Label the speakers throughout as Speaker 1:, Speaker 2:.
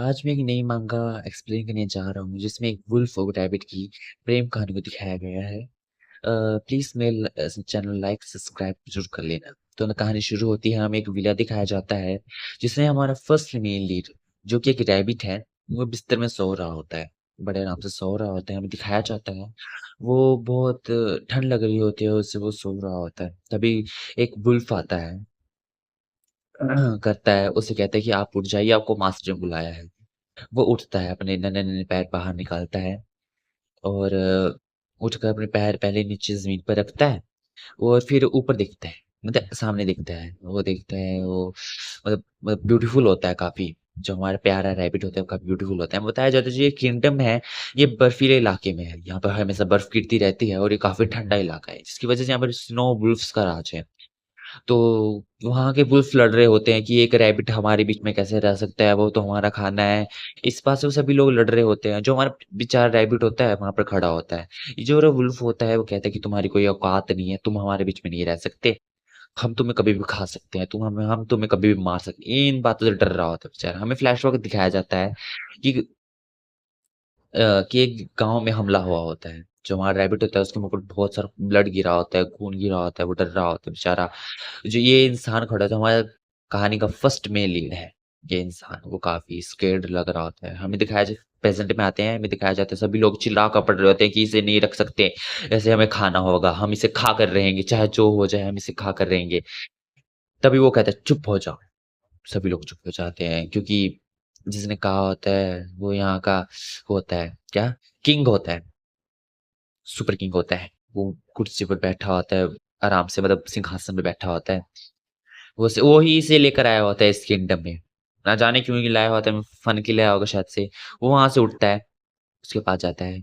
Speaker 1: आज मैं एक नई मांगा एक्सप्लेन करने जा रहा हूँ जिसमें एक वुल्फ और रैबिट की प्रेम कहानी को दिखाया गया है। प्लीज़ मेरे चैनल लाइक सब्सक्राइब ज़रूर कर लेना। तो ना कहानी शुरू होती है, हमें एक विला दिखाया जाता है जिसमें हमारा फर्स्ट मेन लीड जो कि एक रैबिट है, वो बिस्तर में सो रहा होता है। बड़े आराम से सो रहा होता है, हमें दिखाया जाता है। वो बहुत ठंड लग रही होती है उससे, वो सो रहा होता है। तभी एक वुल्फ आता है, करता है, उसे कहता है कि आप उठ जाइए, आपको मास्टर ने बुलाया है। वो उठता है, अपने नन्हे-नन्हे पैर बाहर निकालता है और उठकर अपने पैर पहले नीचे ज़मीन पर रखता है और फिर ऊपर देखता है, मतलब सामने देखता है। वो देखता है, वो मतलब ब्यूटीफुल होता है काफ़ी। जो हमारा प्यारा रैबिट होता है, वो काफ़ी ब्यूटीफुल होता है। बताया जाता है जो ये किंगडम है, ये बर्फीले इलाके में है। यहाँ पर हमेशा बर्फ गिरती रहती है और ये काफ़ी ठंडा इलाका है, जिसकी वजह से यहाँ पर स्नो वुल्फ्स का राज है। तो वहाँ के वुल्फ लड़ रहे होते हैं कि एक रैबिट हमारे बीच में कैसे रह सकता है, वो तो हमारा खाना है। इस बात से वो सभी लोग लड़ रहे होते हैं। जो हमारा बेचारा रैबिट होता है, वहाँ पर खड़ा होता है। ये जो वुल्फ होता है, वो कहता है कि तुम्हारी कोई औकात नहीं है, तुम हमारे बीच में नहीं रह सकते। हम तुम्हें कभी भी खा सकते हैं, हम तुम्हें कभी भी मार सकते हैं। इन बातों से डर रहा होता है बेचारा। हमें फ्लैशबैक दिखाया जाता है कि कि एक गाँव में हमला हुआ होता है। जो हमारा रैबिट होता है, उसके मुँह पर बहुत सारा ब्लड गिरा होता है, खून गिरा होता है, वो डर रहा होता है बेचारा। जो ये इंसान खड़ा था, हमारा कहानी का फर्स्ट मेन लीड है। ये इंसान वो काफ़ी स्केर्ड लग रहा होता है। हमें दिखाया जा प्रेज़ेंट में आते हैं, हमें दिखाया जाता है सभी लोग चिल्ला कर पड़ रहे होते हैं कि इसे नहीं रख सकते, ऐसे हमें खाना होगा, हम इसे खा कर रहेंगे, चाहे जो हो जाए हम इसे खा कर रहेंगे। तभी वो कहता है चुप हो जाओ। सभी लोग चुप हो जाते हैं क्योंकि जिसने कहा होता है वो यहाँ का होता है क्या? किंग होता है, सुपर किंग होता है। वो कुर्सी पर बैठा होता है, आराम से मतलब सिंहासन पे बैठा होता है। वो ही इसे लेकर आया होता है इस किंगडम में। ना जाने क्यों ही लाया होता है, फन के लिए आया होगा शायद से। वो वहाँ से उठता है, उसके पास जाता है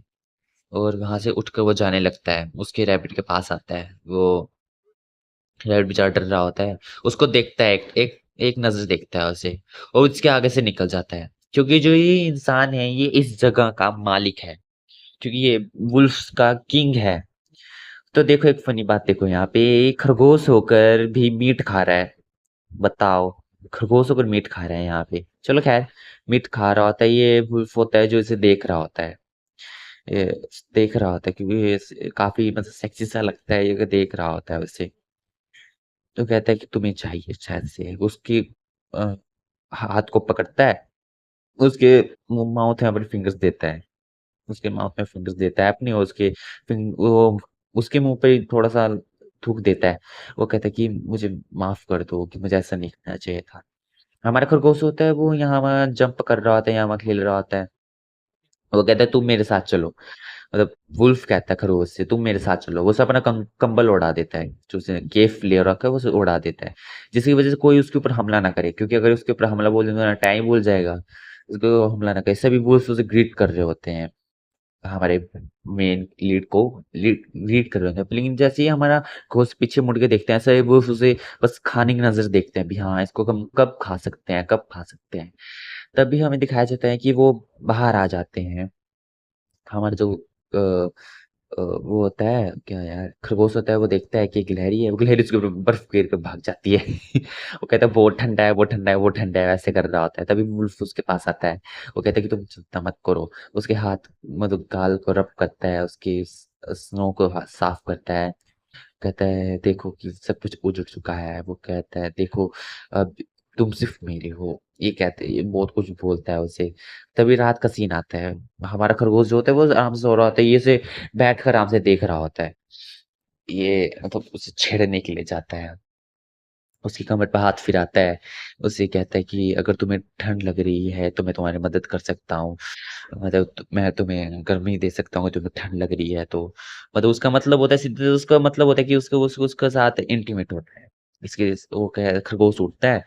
Speaker 1: और वहाँ से उठकर वो जाने लगता है। उसके रैबिट के पास आता है। वो रैबिट बेचारा डर रहा होता है। उसको देखता है, एक एक नज़र देखता है उसे और उसके आगे से निकल जाता है। क्योंकि जो ये इंसान है, ये इस जगह का मालिक है। क्योंकि ये वुल्फ्स का किंग है। तो देखो एक फ़नी बात देखो यहाँ पे, खरगोश होकर भी मीट खा रहा है। बताओ, खरगोश होकर मीट खा रहा है यहाँ पे। चलो ख़ैर, मीट खा रहा होता है, ये वुल्फ होता है जो इसे देख रहा होता है। ये देख रहा होता है क्योंकि ये काफ़ी मतलब सेक्सी सा लगता है, ये देख रहा होता है उसे। तो कहता है कि तुम्हें चाहिए शायद से। उसकी अ, हाथ को पकड़ता है, उसके माउथ में अपने फिंगर्स देता है। उसके माउथ में फिंगर्स देता है अपनी और उसके वो उसके मुंह पे थोड़ा सा थूक देता है। वो कहता है कि मुझे माफ कर दो, कि मुझे ऐसा नहीं करना चाहिए था। हमारा खरगोश होता है, वो यहाँ वहाँ जंप कर रहा होता है, यहाँ वहाँ खेल रहा होता है। वो कहता है तुम मेरे साथ चलो, मतलब वुल्फ कहता है खरगोश से तुम मेरे साथ चलो। वो उसे अपना कंबल उड़ा देता है, जो उसने केफ ले रखा है वो उसे उड़ा देता है, जिसकी वजह से कोई उसके ऊपर हमला ना करे। क्योंकि अगर उसके ऊपर हमला बोल देंगे ना, टाइम भूल जाएगा। उसको हमला ना करे, सभी वुल्फ उसे ग्रीट कर रहे होते हैं। हमारे मेन लीड को लीड लीड कर रहे होते हैं। लेकिन जैसे ही हमारा घोस्ट पीछे मुड़ के देखते हैं, ऐसे वो उसे बस खाने की नजर देखते हैं भी, हाँ इसको हम कब खा सकते हैं, कब खा सकते हैं। तभी हमें दिखाया जाता है कि वो बाहर आ जाते हैं। हमारा जो वो होता है क्या यार, खरगोश होता है, वो देखता है कि एक गिलहरी है, वो गिलहरी उसके ऊपर बर्फ गिर के भाग जाती है। वो कहता है बहुत ठंडा है, वो ठंडा है, वो ठंडा है, ऐसे कर रहा होता है। तभी वुल्फ उसके पास आता है। वो कहता है कि तुम चिंता मत करो। उसके हाथ मतलब गाल को रब करता है, उसकी स्नो को साफ करता है। कहता है देखो कि सब कुछ उजड़ चुका है। वो कहता है देखो, अब तुम सिर्फ मेरे हो। ये कहते ये बहुत कुछ बोलता है उसे। तभी रात का सीन आता है। हमारा खरगोश जो होता है वो आराम से सो रहा होता है, ये उसे बैठ कर आराम से देख रहा होता है। ये मतलब उसे छेड़ने के लिए जाता है, उसकी कमर पे हाथ फिराता है। उसे कहता है कि अगर तुम्हें ठंड लग रही है तो मैं तुम्हारी मदद कर सकता हूँ। मतलब मैं तुम्हें गर्मी दे सकता हूँ, तुम्हें ठंड लग रही है तो। मतलब उसका मतलब होता है सीधे, उसका मतलब होता है कि उसके साथ इंटीमेट होता है। इसके वो कह खरगोश उठता है,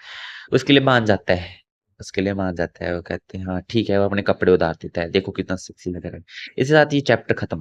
Speaker 1: उसके लिए मान जाता है। उसके लिए मान जाता है, वो कहते हैं हाँ ठीक है। वो अपने कपड़े उतार देता है, देखो कितना सेक्सी लग रहा है। इसके साथ ये चैप्टर खत्म हो